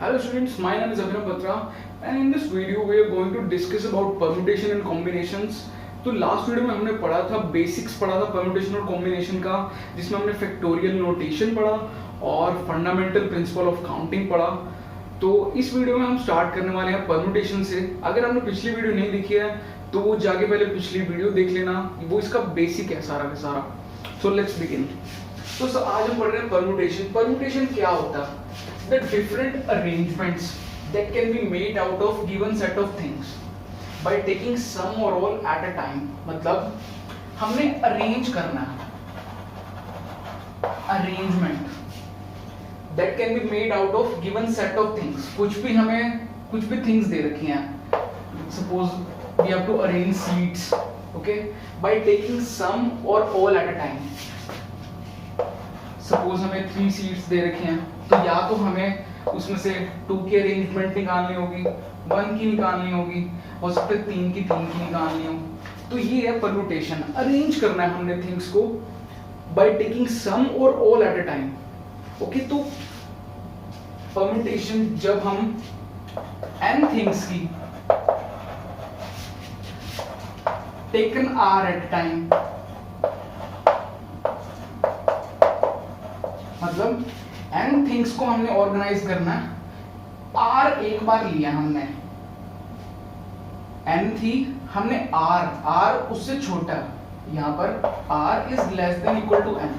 Hello students, my name is Abhinav Batra and in this video we are going to discuss about permutation and combinations. तो last video में हमने पढ़ा था basics पढ़ा था permutation और कॉम्बिनेशन का, जिसमें हमने फैक्टोरियल नोटेशन पढ़ा और फंडामेंटल प्रिंसिपल ऑफ काउंटिंग पढ़ा। तो इस वीडियो में हम स्टार्ट करने वाले हैं परम्यूटेशन से। अगर आपने पिछली वीडियो नहीं देखी है तो वो जाके पहले पिछली वीडियो देख लेना, वो इसका बेसिक है सारा का सारा। So let's begin. तो आज हम पढ़ रहे हैं परम्यूटेशन। परम्यूटेशन क्या होता है? The different arrangements that can be made out of given set of things by taking some or all at a time। मतलब हमने arrange करना है, arrangement that can be made out of given set of things। कुछ भी things दे रखी हैं, suppose we have to arrange seats, okay, by taking some or all at a time। Suppose हमें 3 seats दे रखे हैं, तो या तो हमें उसमें से 2 की अरेंजमेंट निकालनी होगी, 1 की निकालनी होगी, हो सकता है 3 की निकालनी हो। तो ये है परम्यूटेशन। अरेंज करना है हमने थिंग्स को बाय टेकिंग सम और all at a time. Okay, तो परम्यूटेशन जब हम n थिंग्स की टेकन आर एट टाइम, मतलब n थिंग्स को हमने ऑर्गेनाइज करना है, r एक बार लिया हमने, n थी, हमने r उससे छोटा, यहां पर r is less than equal to n,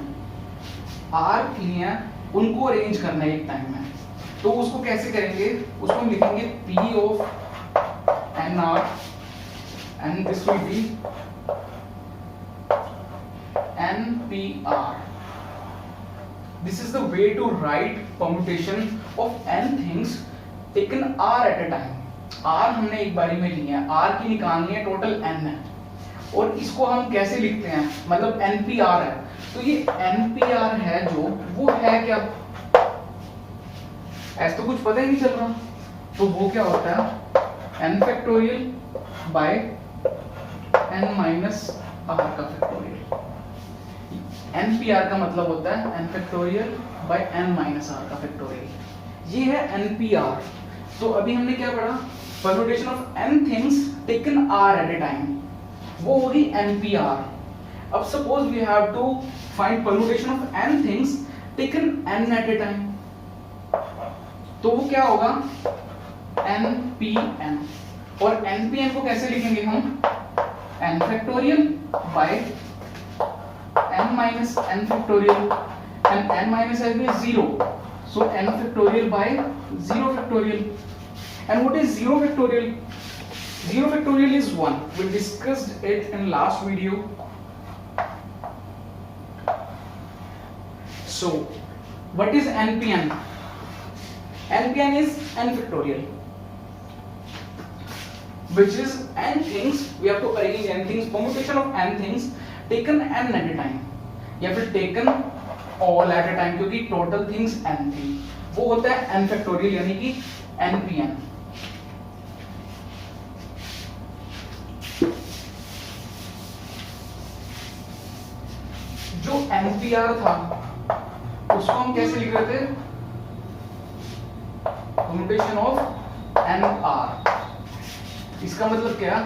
r लिए उनको अरेंज करना है एक टाइम में। तो उसको कैसे करेंगे? उसको हम लिखेंगे p of nr and this will be npr। This is the way to write permutation of n things taken r at a time। r हमने एक बारी में लिया है, r की निकालनी है, टोटल n है, और इसको हम कैसे लिखते हैं? मतलब npr है। तो ये npr है जो, वो है क्या? ऐसा तो कुछ पता ही नहीं चल रहा। तो वो क्या होता है? n factorial by n minus r का फैक्टोरियल। npr का मतलब होता है n factorial by n minus r का फैक्टोरियल। ये है npr। तो अभी हमने क्या पढ़ा? Permutation of n things taken r at a time, वो होगी npr। अब suppose we have to find permutation of n things taken n at a time, तो वो क्या होगा? npn। और npn को कैसे लिखेंगे हम? n factorial by n minus n factorial, and n minus n is 0, so n factorial by 0 factorial। And what is 0 factorial? 0 factorial is 1, we discussed it in last video। So what is npn? npn is n factorial, which is n things, we have to arrange n things, permutation of n things taken n at a time, या फिर taken all at a time, क्योंकि total things n थी, वो होता है n factorial, यानी कि npn। जो npr था उसको हम कैसे लिख रहे थे? Permutation of nr। इसका मतलब क्या?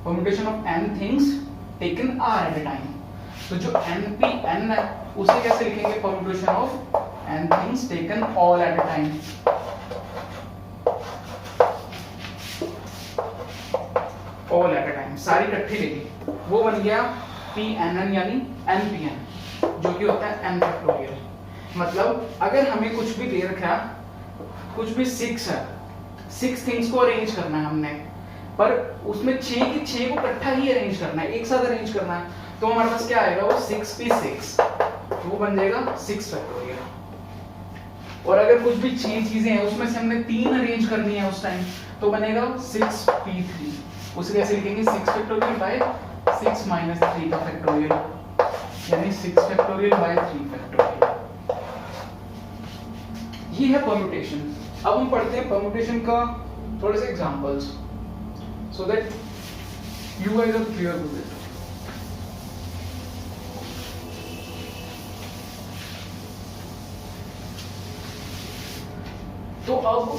Permutation of n things taken r at a time. तो जो npn है उसे कैसे लिखेंगे? Permutation of n things taken all at a time. All at a time सारी इकट्ठी लेगी, वो बन गया pnn यानी npn, जो कि होता है n फैक्टोरियल। मतलब अगर हमें कुछ भी दे रखा है, कुछ भी 6 है, 6 थिंग्स को अरेंज करना है हमने, पर उसमें 6 की 6 को इकट्ठा ही अरेंज करना है, एक साथ अरेंज करना है, तो हमारे पास क्या आएगा? वो 6p6, वो बन जाएगा 6 फैक्टोरियल। और अगर कुछ भी 6 चीजें हैं उसमें से हमने 3 अरेंज करनी है उस टाइम, तो बनेगा 6p3। उसे कैसे लिखेंगे? 6 फैक्टोरियल बाय 6 माइनस 3 का फैक्टोरियल, यानी 6 फैक्टोरियल बाय 3 फैक्टोरियल। ये है परम्यूटेशन। अब हम पढ़ते हैं परम्यूटेशन का थोड़े से examples, so that you guys are clear with it। तो अब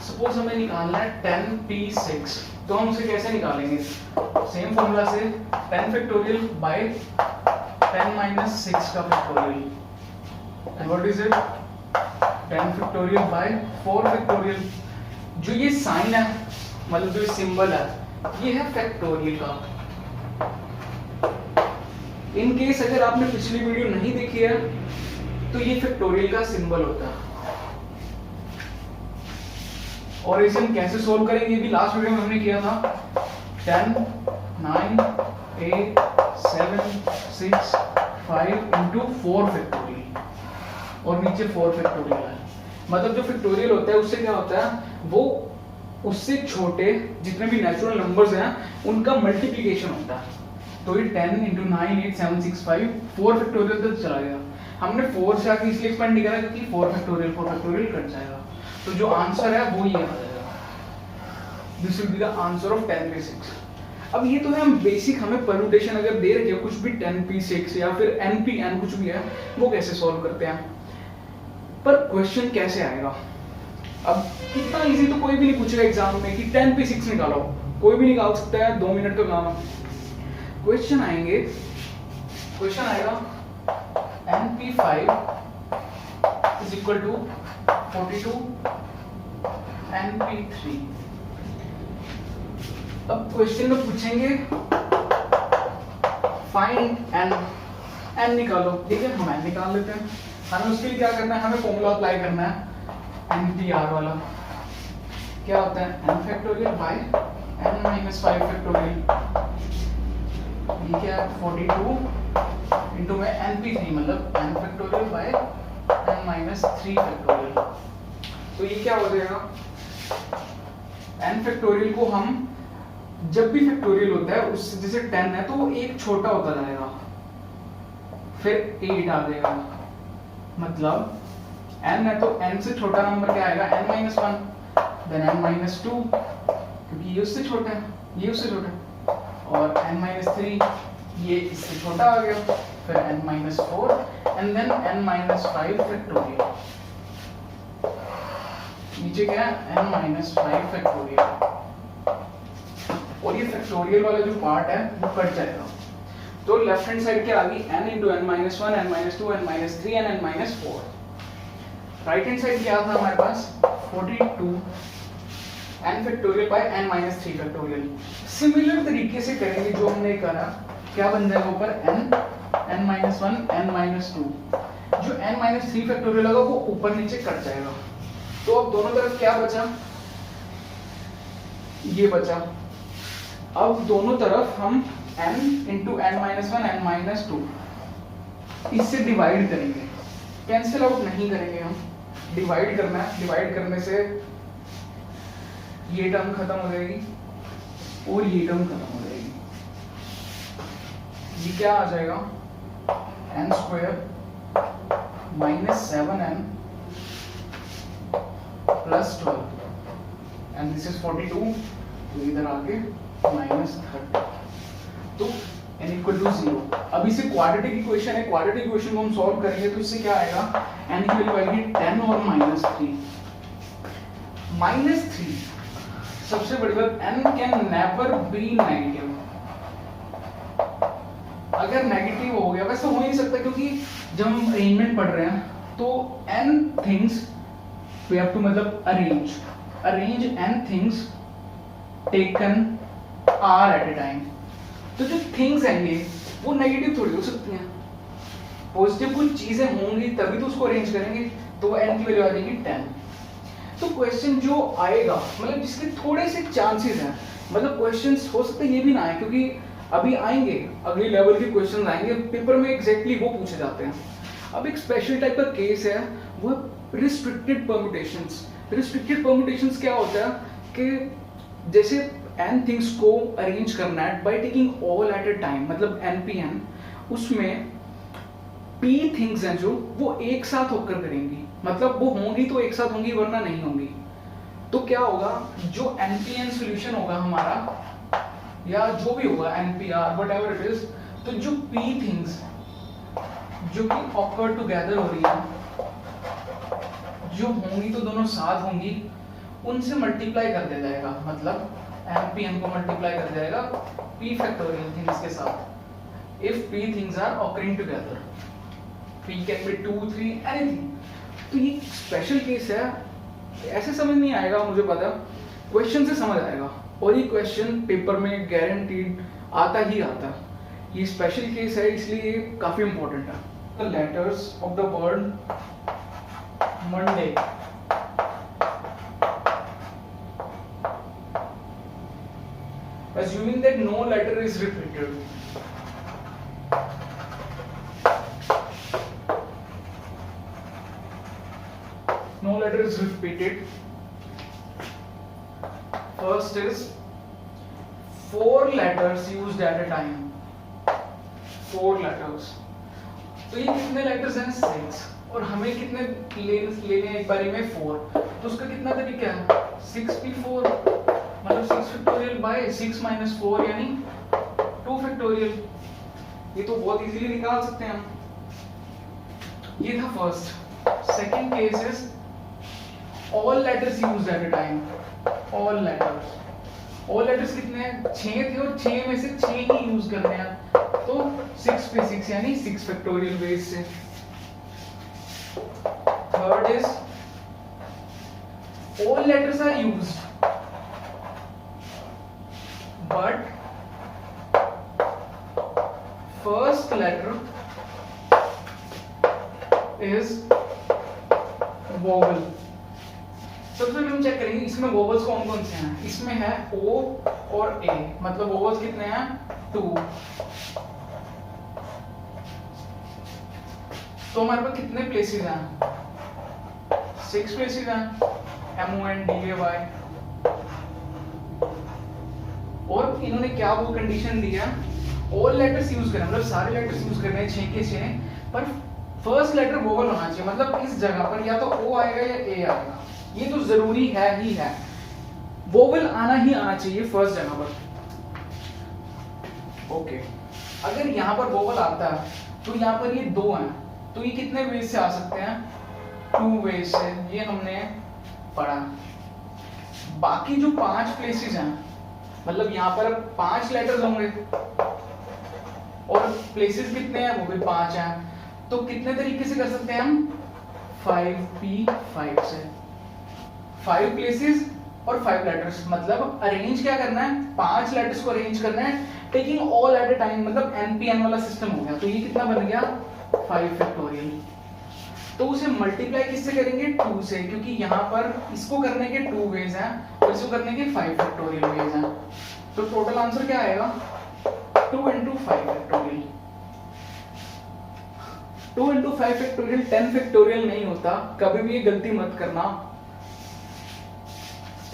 सपोज हमें निकालना है 10p6, तो हम उसे कैसे निकालेंगे? सेम फॉर्मूला से 10 फैक्टोरियल बाय 10 माइनस 6 का factorial, and what is it? 10 factorial by 4 factorial. जो ये साइन है, मतलब जो सिंबल है, ये है फैक्टोरियल का। इन केस अगर आपने पिछली वीडियो नहीं देखी है तो ये फैक्टोरियल का सिंबल होता है। और इसे हम कैसे सोल्व करेंगे ये भी लास्ट वीडियो में हमने किया था। 10 9 8 7 6 5 इंटू 4 फैक्टोरियल, और नीचे 4 फैक्टोरियल है। मतलब जो फैक्टोरियल होता है उससे क्या होता है, वो उससे छोटे जितने भी नेचुरल नंबर्स हैं उनका मल्टीप्लिकेशन होता है। तो ये 10 इंटू 9 8 7 6 5 4 फैक्टोरियल तक चला गया। हमने 4 से आगे इसलिए एक्सपेंड नहीं करा क्योंकि 4 फैक्टोरियल कट जाएगा। तो जो आंसर है वो ये आ जाएगा, this will be the answer of 10p6। अब ये तो है हम बेसिक, हमें परम्यूटेशन अगर दे रखे हो कुछ भी 10p6 या फिर npn कुछ भी है, वो कैसे सॉल्व करते हैं। पर क्वेश्चन कैसे आएगा? अब इतना इजी तो कोई भी नहीं पूछेगा एग्जाम में कि 10p6 निकालो, कोई भी निकाल सकता है, 2 मिनट का काम है। क्वेश्चन आएगा np5 is equal to 42 np3। अब क्वेश्चन में पूछेंगे फाइंड n निकालो, ठीक है, हम n निकाल लेते हैं। हमें उसके लिए क्या करना है, हमें फॉर्मूला अप्लाई करना है NPR वाला। क्या होता है? n factorial by n minus 5 factorial. ये क्या है? 42 इंटू में np3, मतलब n factorial by n minus 3 factorial. तो ये क्या हो जाएगा? n फैक्टोरियल को हम जब भी फैक्टोरियल होता है उससे, जैसे 10 है तो वो एक छोटा होता जाएगा, फिर 8 आ जाएगा। मतलब n है तो n से छोटा नंबर क्या आएगा? n minus 1, then n minus 2, क्योंकि ये उससे छोटा है, ये उससे छोटा है, और n माइनस 3, ये इससे छोटा आ गया, फिर n minus 4, and then n minus 5 factorial. नीचे क्या है? n minus 5 factorial. और ये फैक्टोरियल वाला जो पार्ट है वो कट जाएगा। तो लेफ्ट हैंड साइड क्या आ गई? n into n minus 1, n minus 2, n minus 3 and n minus 4। Right hand side क्या था हमारे पास? 42 n factorial by n minus 3 factorial. Similar तरीके से करेंगे जो हमने करा। क्या बन जाएगा ऊपर? n minus 1, n minus 2। जो n माइनस 3 फैक्टोरियल होगा वो ऊपर नीचे कट जाएगा। तो अब दोनों तरफ क्या बचा? ये बचा। अब दोनों तरफ हम n into n minus 1, n minus 2 इससे डिवाइड करेंगे, कैंसिल आउट नहीं करेंगे, हम डिवाइड करना है। डिवाइड करने से ये टर्म खत्म हो जाएगी और ये टर्म खत्म हो जाएगी। ये क्या आ जाएगा? n square minus 7n plus 12 and this is 42, तो इधर आके माइनस 30, तो n इक्वल टू 0। अब इसे क्वाड्रेटिक इक्वेशन है, क्वाड्रेटिक इक्वेशन को हम सॉल्व करेंगे तो इससे क्या आएगा? n की वैल्यू आएगी 10 और माइनस 3। माइनस 3 सबसे बड़ी बात, n can never be negative. अगर नेगेटिव हो गया, वैसे हो ही नहीं सकता क्योंकि जब हम अरेंजमेंट पढ़ रहे हैं तो n things we have to, मतलब arrange n things taken are at a time. तो जो थिंग्स हैं ये वो नेगेटिव थोड़ी हो सकती हैं, पॉजिटिव कुछ चीजें होंगी तभी तो उसको अरेंज करेंगे। तो n की वैल्यू आ जाएगी 10। तो क्वेश्चन जो आएगा, मतलब जिसके थोड़े से चांसेस हैं, मतलब क्वेश्चंस हो सकते ये भी ना आए क्योंकि अभी आएंगे अगले लेवल के क्वेश्चन आएंगे पेपर में, एग्जैक्टली वो पूछे जाते हैं। अब एक स्पेशल टाइप का केस है वो रिस्ट्रिक्टेड परम्यूटेशंस। रिस्ट्रिक्टेड परम्यूटेशंस क्या होता है कि जैसे n थिंग्स को अरेंज करना है by taking all at a time, मतलब npn, उसमें p थिंग्स हैं जो वो एक साथ होकर करेंगी, मतलब वो होंगी तो एक साथ होंगी वरना नहीं होंगी। तो क्या होगा, जो npn सॉल्यूशन होगा हमारा या जो भी होगा npr व्हाटएवर इट इज, तो जो p थिंग्स जो कि ऑकर टुगेदर हो रही है, जो होंगी तो दोनों साथ होंगी, उनसे मल्टीप्लाई कर दिया जाएगा, मतलब MPN को मल्टीप्लाई कर जाएगा P फैक्टोरियल थिंग्स के साथ। If P things are occurring together, P can be 2 3 anything. तो ये स्पेशल केस है, ऐसे समझ नहीं आएगा मुझे पता, क्वेश्चन से समझ आएगा, और ये क्वेश्चन पेपर में गारंटीड आता ही आता। ये स्पेशल केस है इसलिए ये काफी इंपॉर्टेंट है। The letters of the word Monday, assuming that no letter is repeated, no letter is repeated. First is 4 letters used at a time, 4 letters। तो ये कितने लेटर्स हैं? 6, और हमें कितने लेने एक बारी में? 4। तो उसका कितना तरीका है? 6p4, मतलब 6 फैक्टोरियल बाय 6 माइनस 4 यानी 2 फैक्टोरियल। ये तो बहुत इजीली निकाल सकते हैं हम। ये था first. Second case is all letters used eight a time, all letters. All letters कितने हैं? 6 थे और 6 में से 6 ही यूज करने हैं, तो 6 पे 6 यानी 6 फैक्टोरियल बेस से। Third is all letters are used but first letter is vowel। सबसे पहले हम चेक करेंगे इसमें वोवल्स कौन कौन से हैं। इसमें है O और A, मतलब वोवल्स कितने हैं? 2। तो हमारे पास कितने प्लेसेस हैं? 6 प्लेसेस हैं, MONDAY। और इन्होंने क्या वो कंडीशन दिया? ऑल लेटर्स यूज करना, मतलब सारे लेटर्स यूज करने हैं 6 के 6, पर फर्स्ट लेटर वोवल होना चाहिए, मतलब इस जगह पर या तो O आएगा या A आएगा। ये तो जरूरी है ही है, वोवल आना ही आना चाहिए फर्स्ट जगह पर। ओके, अगर यहाँ पर वोवल आता है तो यहाँ पर ये 2 हैं, तो ये कितने वेज से आ सकते हैं? 2 वेज से, ये हमने पढ़ा। बाकी जो 5 प्लेसेस हैं, मतलब यहाँ पर 5 लेटर्स होंगे और प्लेसेस कितने हैं? वो भी 5 हैं, तो कितने तरीके से कर सकते हैं हम? 5p5 से। 5 प्लेसेस और 5 लेटर्स, मतलब अरेंज क्या करना है? 5 लेटर्स को अरेंज करना है taking all at a time, मतलब NPN वाला सिस्टम हो गया। तो ये कितना बन गया? 5 फैक्टोरियल। तो उसे मल्टीप्लाई किससे करेंगे? 2 से, क्योंकि यहाँ पर इसको करने के 2 वेज हैं और इसको करने के 5 फैक्टोरियल वेज हैं। तो टोटल आंसर क्या आएगा? 2 into 5 factorial. 2 into 5 factorial 10 factorial नहीं होता, कभी भी ये गलती मत करना।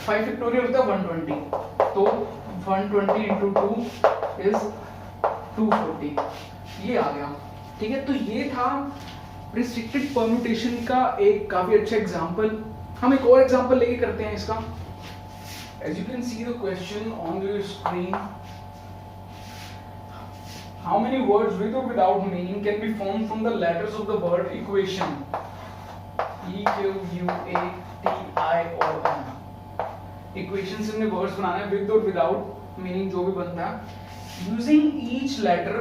5 फैक्टोरियल होता है 120, तो 120 into 2 is 240। ये आ गया, ठीक है। तो ये था रिस्ट्रिक्टेड परम्यूटेशन का एक काफी अच्छा एग्जांपल। हम एक और एग्जांपल लेके करते हैं इसका। As you can see the question on your screen, how many words with or without meaning can be formed from the letters of the word equation? E, Q, U, A, T, I और M। Equation से हमने words बनाने हैं with और without meaning, जो भी बनता है, using each letter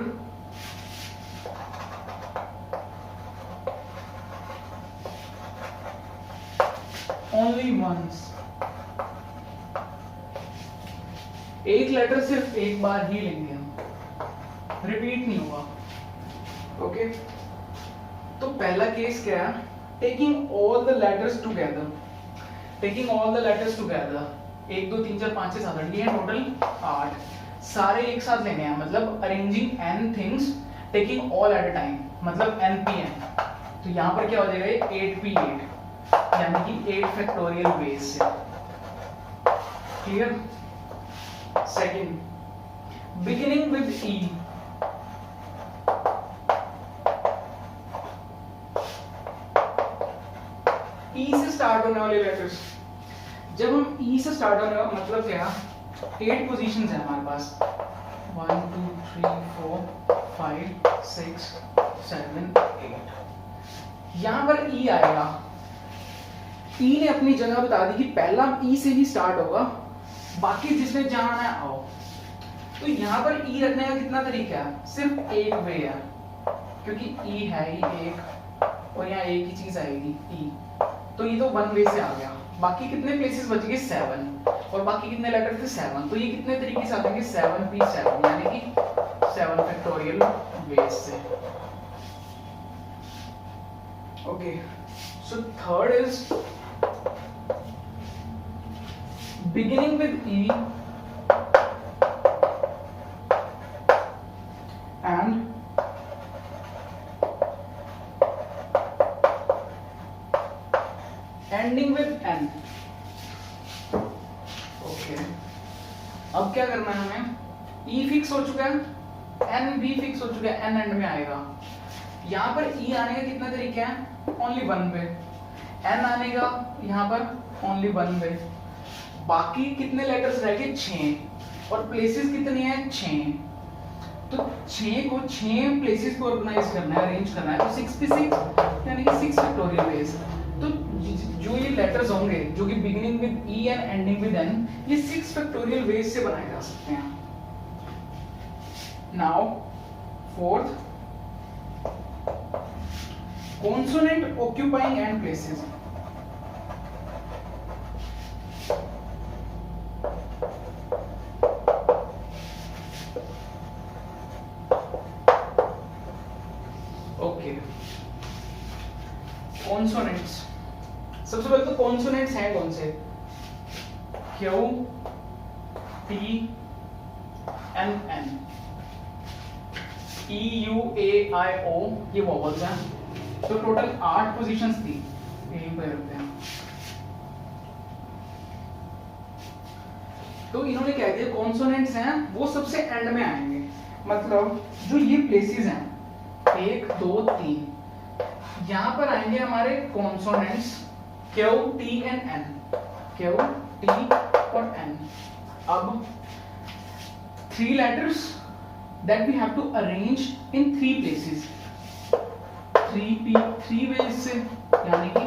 only once. एक लेटर सिर्फ एक बार ही लेंगे हम, रिपीट नहीं होगा। ओके, तो पहला केस क्या है? Taking all the letters together. Taking all the letters together, 1 2 3 4 5 6 7 8, ये टोटल 8 सारे एक साथ लेने हैं, मतलब arranging n things taking all at a time, मतलब NPN। तो यहाँ पर क्या हो जाएगा? 8p8 यानी कि 8 फैक्टोरियल बेस से। Clear? Second, beginning with E। E से स्टार्ट होने वाले लेटर्स, जब हम E से स्टार्ट होने वाला, मतलब क्या? 8 पोजीशंस हैं हमारे पास, 1 2 3 4 5 6 7 8। यहां पर E आएगा, ई ने अपनी जगह बता दी कि पहला ई से ही स्टार्ट होगा, बाकी जिसने जहां आना है आओ। तो यहाँ पर ई रखने का कितना तरीका है, सिर्फ एक वे है, क्योंकि ई है ही एक और यहाँ एक ही चीज आएगी ई, तो ये तो वन वे से आ गया। बाकी कितने प्लेसेस बच गए, 7, और बाकी कितने लेटर थे, 7। तो ये कितने तरीके से आ जाएंगे, 7p7, यानी कि 7 फैक्टोरियल वेज से। Okay, so third is beginning with E and ending with N. Okay. अब क्या करना है हमें, E फिक्स हो चुका है, N भी फिक्स हो चुका है, N एंड में आएगा। यहाँ पर E आने का कितना तरीका है, ओनली वन वे। N आने का यहाँ पर ओनली वन वे। बाकी कितने लेटर्स रह गए, 6, और प्लेसेस कितने हैं, 6। तो 6 को 6 प्लेसेस को ऑर्गेनाइज करना है, अरेंज करना है, तो 6p6 यानी कि 6 फैक्टोरियल वेज। तो जो ये लेटर्स होंगे जो कि beginning with E and ending with N, ये 6 फैक्टोरियल वेज से बनाए जा सकते हैं। Now fourth, consonant occupying end places. Consonants, सबसे पहले तो कॉन्सोनेंट्स हैं कौन से, Q, T, N, N, E, U, A, I, O, ये वॉवल्स हैं। तो टोटल 8 पोजीशंस थी, यहीं पर रखते हैं। तो इन्होंने क्या दिया, कॉन्सोनेंट्स हैं वो सबसे एंड में आएंगे, मतलब जो ये प्लेसेस हैं 1, 2, 3, यहां पर आएंगे हमारे consonants Q, T and N, Q, T और एन। अब 3 letters that we have to arrange in 3 places, 3 ways से, यानी कि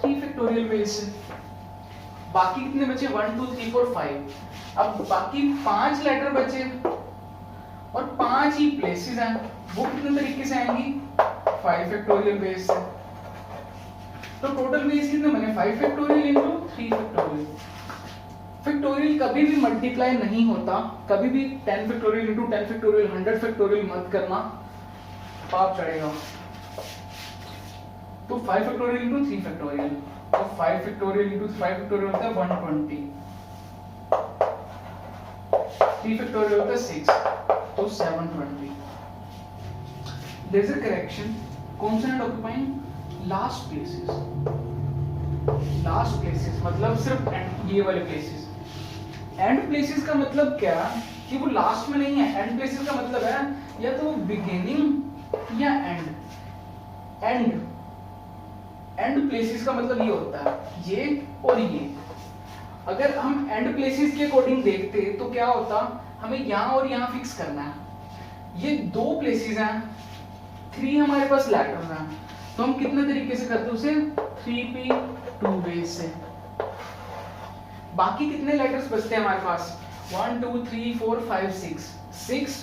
3 फैक्टोरियल वेज से। बाकी कितने बचे, 1, 2, 3, 4, 5। अब बाकी 5 लेटर बचे और 5 ही प्लेसेस हैं, वो कितने तरीके से आएंगी, 5 फैक्टोरियल बेस से। तो टोटल बेस कितने बने, 5 फैक्टोरियल इंटू 3 फैक्टोरियल। फैक्टोरियल कभी भी मल्टीप्लाई नहीं होता, कभी भी 10 फैक्टोरियल इंटू 10 फैक्टोरियल 100 फैक्टोरियल मत करना, पाप चढ़ेगा। तो 5 फैक्टोरियल इंटू 3 फैक्टोरियल, तो 5 फैक्टोरियल इंटू 5 फैक्टोरियल होता है 120, 3 फैक्टोरियल होता है 6, तो 720। There is a correction. Consonant occupying last places. Last places मतलब सिर्फ ये वाले places. End places का मतलब क्या, कि वो लास्ट में नहीं है। End places का मतलब है या तो beginning या end. End places का मतलब ये होता है, ये और ये। अगर हम end places के अकॉर्डिंग देखते तो क्या होता, हमें यहाँ और यहाँ फिक्स करना है। ये 2 places हैं, 3 हमारे पास लेटर्स हैं, तो हम कितने तरीके से करते हैं उसे, 3p2 वेज से। बाकी कितने लेटर्स बचते हैं हमारे पास, 1, 2, 3, 4, 5, 6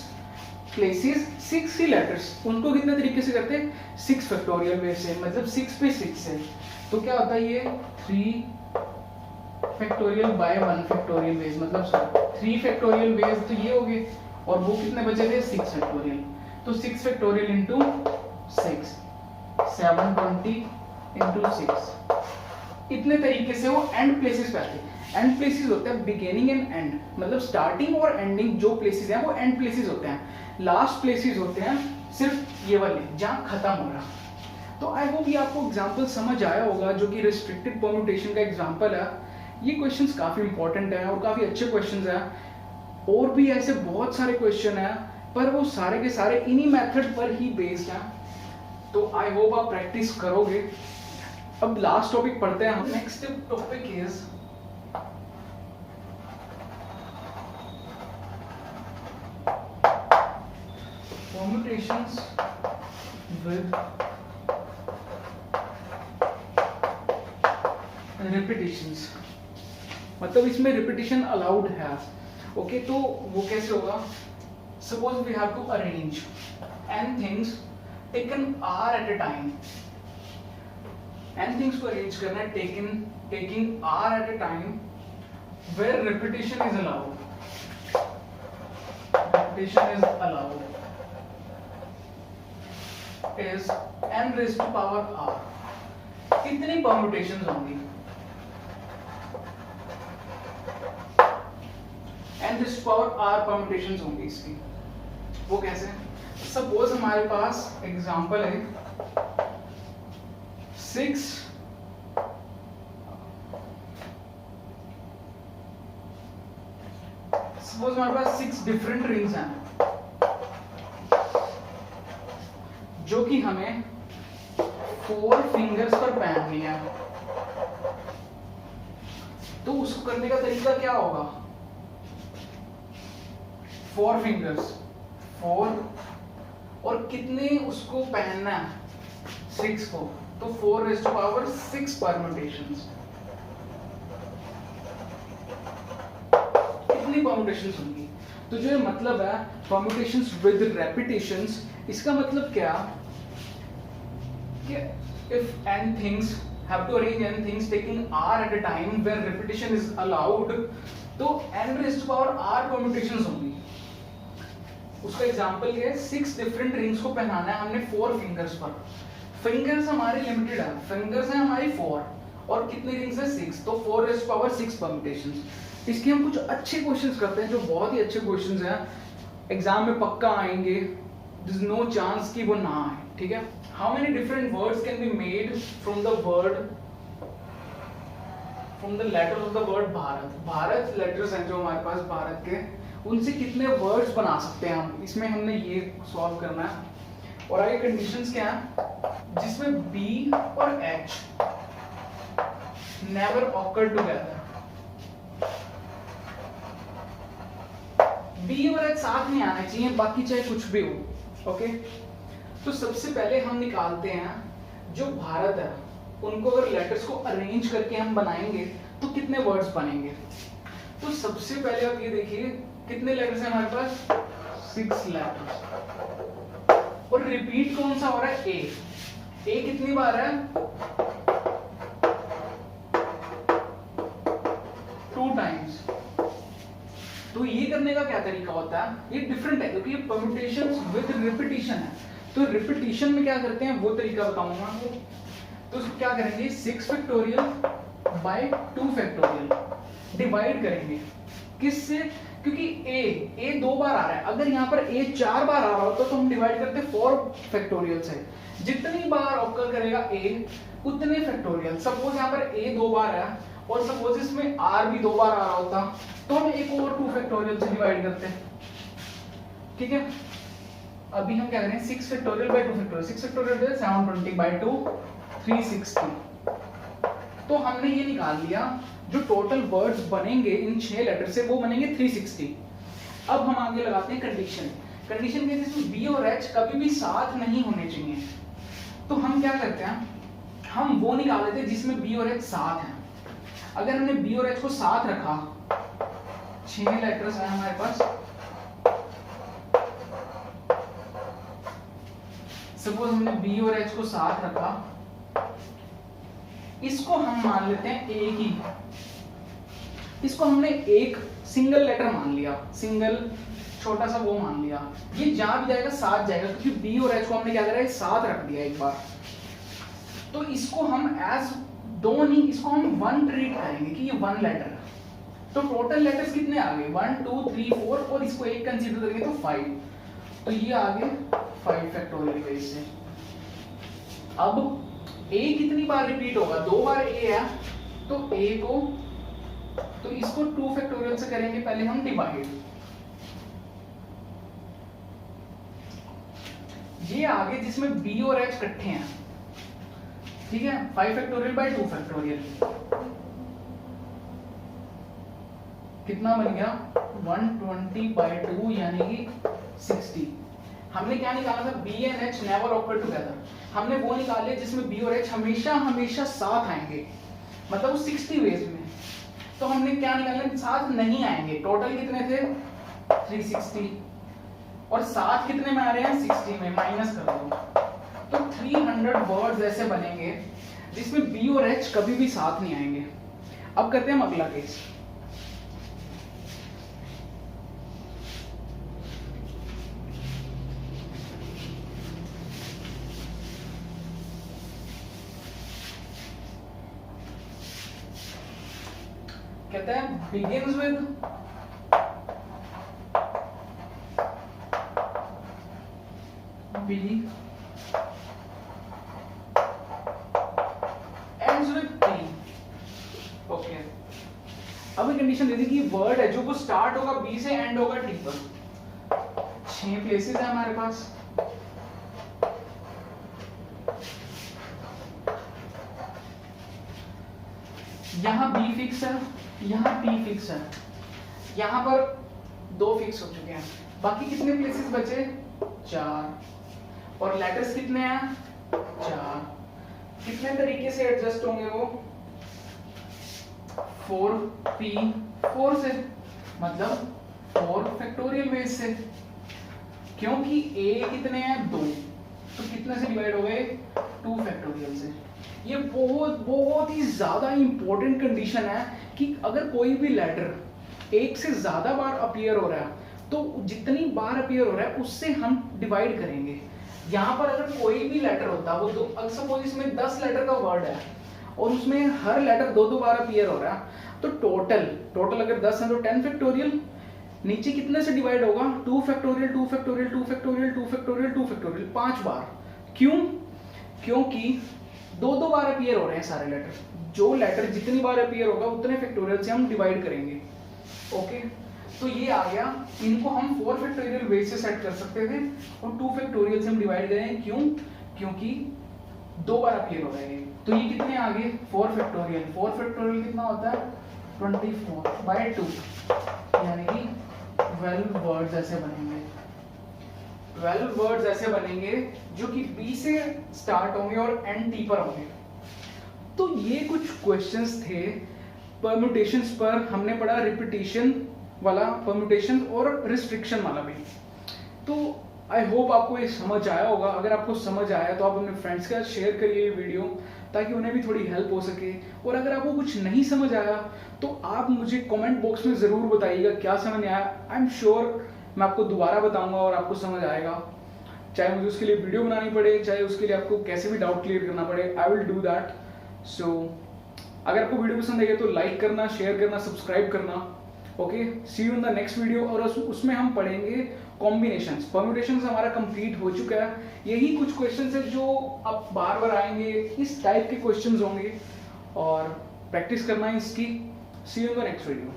प्लेसेस, 6 ही लेटर्स, उनको कितने तरीके से करते हैं, 6 फैक्टोरियल वेज से, मतलब 6 पे 6 से। तो क्या होता है ये 3 फैक्टोरियल बाय 1 फैक्टोरियल वेज, मतलब 3 फैक्टोरियल वेज तो ये हो गए, और वो कितने बचे थे, 6 फैक्टोरियल। तो 6 फैक्टोरियल इंटू 6, 720 इंटू 6। इतने तरीके से वो एंड प्लेसेस पे आते हैं। एंड प्लेसेस होते हैं बिगिनिंग एंड एंड, मतलब स्टार्टिंग और एंडिंग जो प्लेसेस हैं वो एंड प्लेसेस होते हैं। लास्ट प्लेसेस होते हैं सिर्फ ये वाले जहां खत्म हो रहा। तो आई होप ये आपको एग्जांपल समझ आया होगा, जो कि रिस्ट्रिक्टेड परम्यूटेशन का एग्जांपल है। ये क्वेश्चंस काफी इंपॉर्टेंट हैं और काफी अच्छे क्वेश्चंस हैं। और भी ऐसे बहुत सारे क्वेश्चन हैं, पर वो सारे के सारे इन्हीं मेथड पर ही बेस्ड हैं। तो आई होप आप प्रैक्टिस करोगे। अब लास्ट टॉपिक पढ़ते हैं हम। Next topic is permutations with repetitions, मतलब इसमें रिपीटिशन अलाउड है। ओके, तो वो कैसे होगा? Suppose we have to arrange n things taken r at a time, n things को अरेंज करना है taking r at a time where repetition is allowed, repetition is allowed is n raised to power r। कितनी permutations होंगी? n raised to power r permutations होंगी इसकी। वो कैसे? Suppose हमारे पास एग्जांपल है 6 सपोज हमारे पास 6 डिफरेंट रिंग्स हैं जो कि हमें 4 फिंगर्स पर पहननी है। तो उसको करने का तरीका क्या होगा? 4 फिंगर्स, 4 और कितने उसको पहनना है? 6 को, तो 4 raised to power 6 परम्यूटेशंस। कितनी परम्यूटेशंस होंगी? तो जो ये मतलब है परम्यूटेशंस विद रेपिटेशंस, इसका मतलब क्या कि if n things have to arrange n things taking r at a time where repetition is allowed, तो n raised to power r permutations होंगी। उसका एग्जांपल क्या है? 6 डिफरेंट रिंग्स को पहनाना है हमने 4 फिंगर्स पर। फिंगर्स हमारे लिमिटेड है, फिंगर्स हैं हमारी 4 और कितनी रिंग्स है? 6, तो 4 raised to power 6 परम्यूटेशंस। इसके हम कुछ अच्छे क्वेश्चंस करते हैं जो बहुत ही अच्छे क्वेश्चंस हैं, एग्जाम में पक्का आएंगे, देयर इज नो चांस कि वो ना आए। ठीक है, how many different words can be made from the letters of the word Bharat. Bharat letters हैं जो हमारे पास भारत के, उनसे कितने वर्ड्स बना सकते हैं हम? इसमें हमने ये सॉल्व करना है। और आगे कंडीशंस क्या है? जिसमें बी और H never occur together, B और एच साथ नहीं आना चाहिए, बाकी चाहे कुछ भी हो। ओके, तो सबसे पहले हम निकालते हैं जो भारत है, उनको अगर लेटर्स को अरेंज करके हम बनाएंगे तो कितने वर्ड्स बनेंगे। तो सबसे पहले आप ये देखिए कितने लेटर्स हैं हमारे पास? 6 लेटर्स। और रिपीट कौन सा हो रहा है? ए कितनी बार है? 2 टाइम्स। तो ये करने का क्या तरीका होता है? ये डिफरेंट है क्योंकि ये परम्यूटेशंस विद रिपीटिशन है। तो रिपीटिशन में क्या करते हैं वो तरीका बताऊंगा आपको। तो क्या करेंगे? 6 फैक्टोरियल बाय 2 फैक्टोरियल डिवाइड करेंगे। किससे? क्योंकि ए 2 बार आ रहा है, अगर यहाँ पर ए 4 बार आ रहा होता तो हम डिवाइड करते 4 फैक्टोरियल से। जितनी बार ऑकर करेगा ए उतने फैक्टोरियल। सपोज यहाँ पर ए 2 बार है और सपोज इसमें आर भी 2 बार आ रहा होता तो हम एक और 2 फैक्टोरियल से डिवाइड करते हैं। ठीक है, अभी हम क्या करें? 6 factorial by 2 factorial. 6 factorial 720 by 2 360। तो हमने ये निकाल लिया जो टोटल वर्ड्स बनेंगे इन 6 लेटर से वो बनेंगे 360। अब हम आगे लगाते हैं कंडीशन। कंडीशन कहते हैं बी और एच कभी भी साथ नहीं होने चाहिए। तो हम क्या करते हैं? हम वो निकाल लेते हैं जिसमें बी और एच साथ हैं। अगर हमने बी और एच को साथ रखा, 6 लेटर्स हैं हमारे पास, सपोज हमने बी और एच को साथ रखा, इसको हम मान लेते हैं ए की, इसको हमने एक सिंगल लेटर मान लिया, सिंगल छोटा सा वो मान लिया। ये जहां भी जाएगा साथ जाएगा क्योंकि बी और एच को हमने क्या करा है? साथ रख दिया एक बार। तो इसको हम एज दो नहीं, इसको हम 1 ट्रीट करेंगे कि ये 1 लेटर है। तो टोटल लेटर्स कितने आ गए? 1 2 3 4 और इसको एक कंसीडर करेंगे तो 5। तो ये आ गए 5 फैक्टोरियल के इससे। अब a कितनी बार रिपीट होगा? 2 बार a है तो a को, तो इसको 2 फैक्टोरियल से करेंगे पहले हम डिवाइड। ये आगे जिसमें b और h इकट्ठे हैं, ठीक है, 5 फैक्टोरियल बाय 2 फैक्टोरियल कितना बन गया? 120 बाय 2 यानी कि 60। हमने क्या निकाला था? b and h never occur together. हमने वो निकाल लिया जिसमें b और h हमेशा हमेशा साथ आएंगे। मतलब वो 60 वेज में। तो हमने क्या निकालना, 7 नहीं आएंगे, टोटल कितने थे 360, और 7 कितने में आ रहे हैं 60 में, माइनस कर दो। तो 300 वर्ड्स ऐसे बनेंगे जिसमें B और H कभी भी साथ नहीं आएंगे। अब करते हैं हम अगला केस। कहते हैं begins with B ends with T। Okay, अब एक कंडीशन दे दी कि वर्ड है जो वो स्टार्ट होगा B से, एंड होगा T पर। 6 प्लेसेस है हमारे पास। यहां B फिक्स है, यहां T फिक्स है, यहां पर 2 फिक्स हो चुके हैं। बाकी कितने प्लेसेस बचे 4, और लेटर्स कितने हैं 4। कितने तरीके से एडजस्ट होंगे वो 4p4 से, मतलब 4 फैक्टोरियल वेज से, क्योंकि a कितने हैं 2, तो कितने से डिवाइड हो गए 2 फैक्टोरियल से। ये बहुत बहुत ही ज्यादा इंपॉर्टेंट कंडीशन है कि अगर कोई भी लेटर एक से ज्यादा बार अपीयर हो रहा है तो जितनी बार अपीयर हो रहा है उससे हम डिवाइड करेंगे। यहाँ पर अगर कोई भी लेटर होता है, वो दो, अगर सपोज इसमें 10 लेटर का वर्ड है और उसमें हर लेटर 2-2 बार अपीयर हो रहा है, तो टोटल अगर 10 है तो 10 फैक्टोरियल, नीचे कितने से डिवाइड होगा 2 factorial 2 factorial 2 factorial 2 factorial 2 factorial 5 बार। क्यों? क्योंकि 2-2 बार अपीयर हो रहे हैं सारे लेटर। जो लेटर जितनी बार अपीयर होगा उतने फैक्टोरियल से हम डिवाइड करेंगे। ओके, तो ये आ गया। इनको हम 4 फैक्टोरियल वेज से सेट कर सकते थे और 2 फैक्टोरियल से हम डिवाइड करें। क्यों? क्योंकि 2 बार अपीयर हो रहे हैं। तो ये कितने आ गए 4 फैक्टोरियल। 4 फैक्टोरियल कितना होता है 24/2, यानी कि 12 वर्ड्स ऐसे बनेंगे। 12 वर्ड्स ऐसे बनेंगे जो कि B से स्टार्ट होंगे और एंड T पर होंगे। तो ये कुछ क्वेश्चंस थे परम्यूटेशंस पर। हमने पढ़ा रिपीटिशन वाला परम्यूटेशन और रिस्ट्रिक्शन वाला भी। तो आई होप आपको ये समझ आया होगा। अगर आपको समझ आया तो आप अपने फ्रेंड्स के साथ शेयर करिए ये वीडियो, ताकि उन्हें भी थोड़ी हेल्प हो सके। और अगर आपको कुछ नहीं समझ आया तो आप मुझे कमेंट बॉक्स में ज़रूर बताइएगा क्या समझ नहीं आया। आई एम श्योर मैं आपको दोबारा बताऊंगा और आपको समझ आएगा, चाहे मुझे उसके लिए वीडियो बनानी पड़े, चाहे उसके लिए आपको कैसे भी डाउट क्लियर करना पड़े। I will do that. So अगर आपको वीडियो पसंद आएगा तो लाइक करना, शेयर करना, सब्सक्राइब करना। Okay, see you in the next video. और उसमें हम पढ़ेंगे कॉम्बिनेशंस। परम्यूटेशंस हमारा कंप्लीट हो चुका है। यही कुछ क्वेश्चंस है जो अब बार बार आएंगे, इस टाइप के क्वेश्चंस होंगे और प्रैक्टिस करना है इसकी। See you in the next video.